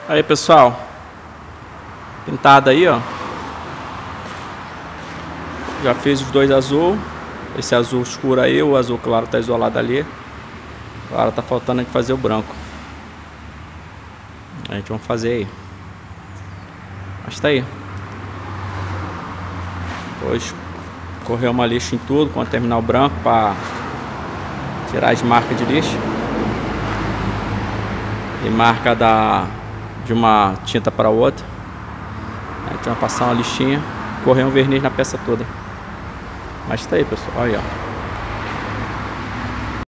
Aí pessoal, pintada aí, ó. Já fiz os dois azul. Esse azul escuro aí, o azul claro tá isolado ali. Agora tá faltando a gente fazer o branco. A gente vai fazer aí. Mas tá aí. Depois correr uma lixa em tudo quando terminar o branco para tirar as marcas de lixo. E marca de uma tinta para outra. A gente vai passar uma lixinha, correr um verniz na peça toda. Mas tá aí, pessoal, olha aí, ó.